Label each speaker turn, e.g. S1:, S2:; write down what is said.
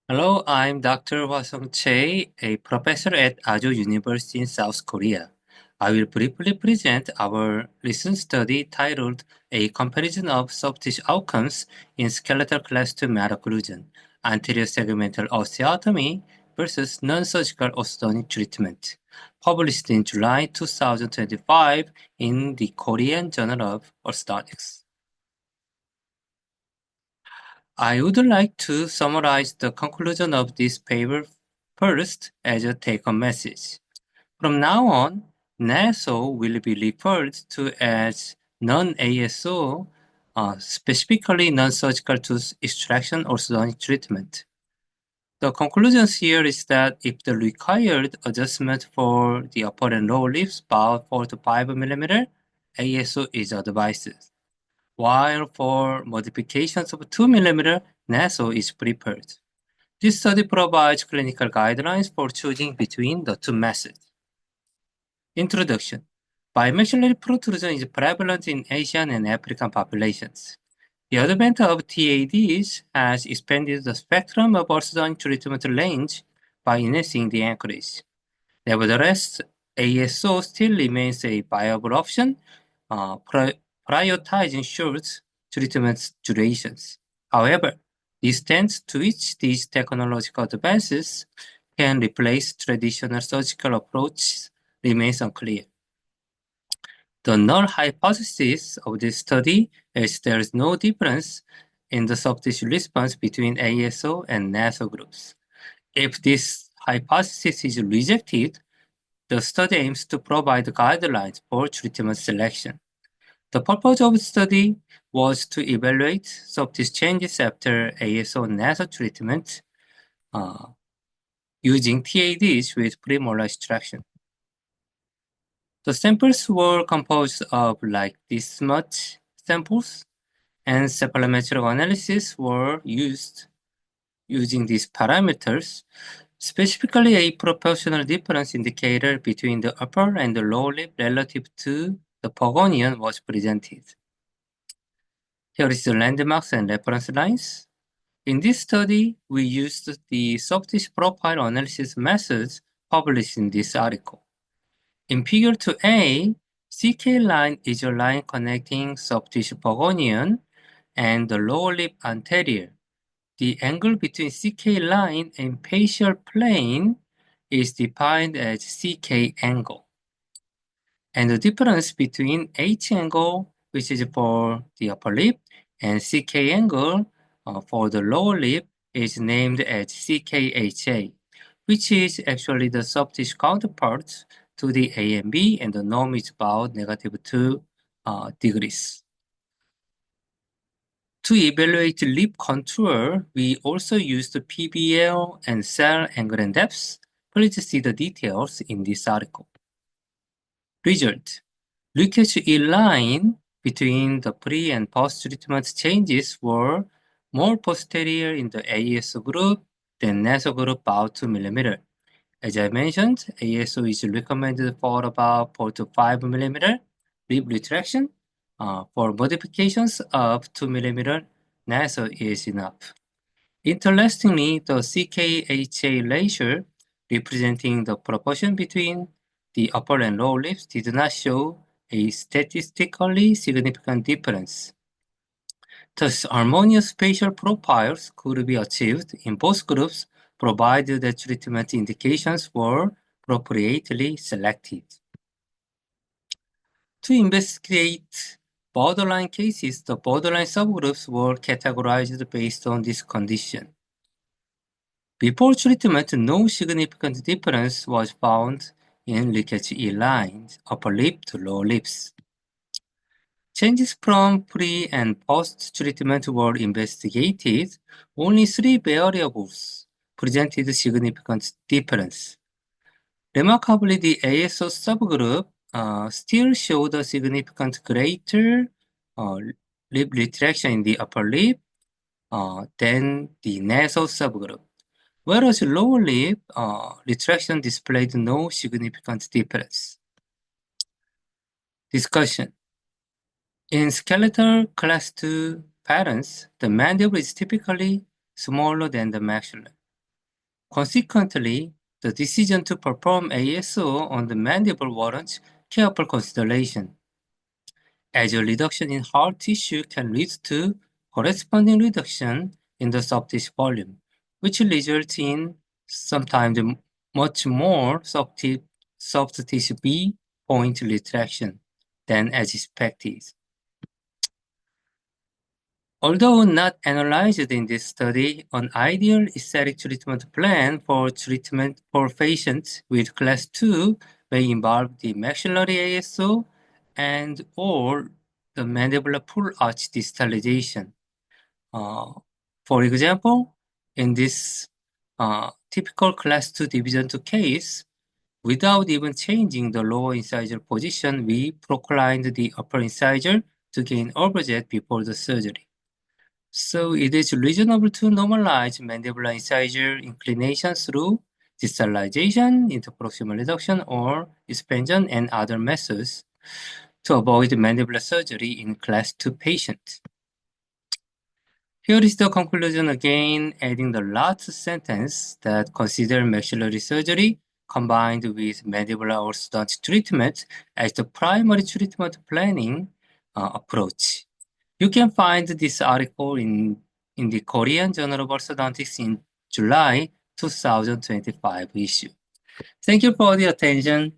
S1: Hello, I'm Dr. Chae, a professor at Ajou University in South Korea. I will briefly present our recent study titled A Comparison of Soft Tissue Outcomes in Skeletal Class 2 Malocclusion, Anterior Segmental Osteotomy versus Non-Surgical Orthodontic Treatment, published in July 2025 in the Korean Journal of Orthodontics. I would like to summarize the conclusion of this paper first as a take-home message. From now on, NASO will be referred to as non-ASO, specifically non-surgical tooth extraction orthodontic treatment. The conclusion here is that if the required adjustment for the upper and lower lips about 4 to 5 mm, ASO is advised, while for modifications of 2 mm, NASO is preferred. This study provides clinical guidelines for choosing between the two methods. Introduction. Bimaxillary protrusion is prevalent in Asian and African populations. The advent of TADs has expanded the spectrum of orthodontic treatment range by enhancing the anchorage. Nevertheless, ASO still remains a viable option, prioritizing short treatment durations. However, the extent to which these technological advances can replace traditional surgical approaches remains unclear. The null hypothesis of this study is there is no difference in the soft tissue response between ASO and NASO groups. If this hypothesis is rejected, the study aims to provide guidelines for treatment selection. The purpose of the study was to evaluate soft tissue changes after ASO and NASO treatment using TADs with premolar extraction. The samples were composed of like this much samples, and supplementary analysis were used using these parameters. Specifically, a proportional difference indicator between the upper and the lower lip relative to the Pogonian was presented. Here is the landmarks and reference lines. In this study, we used the soft tissue profile analysis methods published in this article. In figure 2a, CK line is a line connecting soft tissue Pogonian and the lower lip anterior. The angle between CK line and facial plane is defined as CK angle. And the difference between H angle, which is for the upper lip, and CK angle for the lower lip is named as CKHA, which is actually the soft tissue counterpart to the A and B, and the norm is about -2 degrees. To evaluate lip contour, we also used PBL and cell angle and depth. Please see the details in this article. Result. Leakage in line between the pre and post-treatment changes were more posterior in the ASO group than NASO group about 2 mm. As I mentioned, ASO is recommended for about 4 to 5 mm lip retraction. For modifications of 2 mm, NASO is enough. Interestingly, the CKHA ratio representing the proportion between the upper and lower lips did not show a statistically significant difference. Thus, harmonious facial profiles could be achieved in both groups provided the treatment indications were appropriately selected. To investigate borderline cases, the borderline subgroups were categorized based on this condition. Before treatment, no significant difference was found in leakage E lines, upper lip to lower lips. Changes from pre and post-treatment were investigated. Only 3 variables presented significant difference. Remarkably, the ASO subgroup still showed a significant greater lip retraction in the upper lip than the nasal subgroup, whereas lower lip retraction displayed no significant difference. Discussion. In skeletal class 2 patterns, the mandible is typically smaller than the maxilla. Consequently, the decision to perform ASO on the mandible warrants careful consideration, as a reduction in hard tissue can lead to corresponding reduction in the soft tissue volume, which results in sometimes much more soft tissue B point retraction than as expected. Although not analyzed in this study, an ideal aesthetic treatment plan for patients with class 2 may involve the maxillary ASO and/or the mandibular full arch distalization. For example, in this typical class 2 division 2 case, without even changing the lower incisor position, we proclined the upper incisor to gain overjet before the surgery. So it is reasonable to normalize mandibular incisor inclination through distalization, interproximal reduction, or expansion and other methods to avoid mandibular surgery in class 2 patients. Here is the conclusion again, adding the last sentence that consider maxillary surgery combined with mandibular orthodontic treatment as the primary treatment planning approach. You can find this article in the Korean Journal of Orthodontics in July 2025 issue. Thank you for the attention.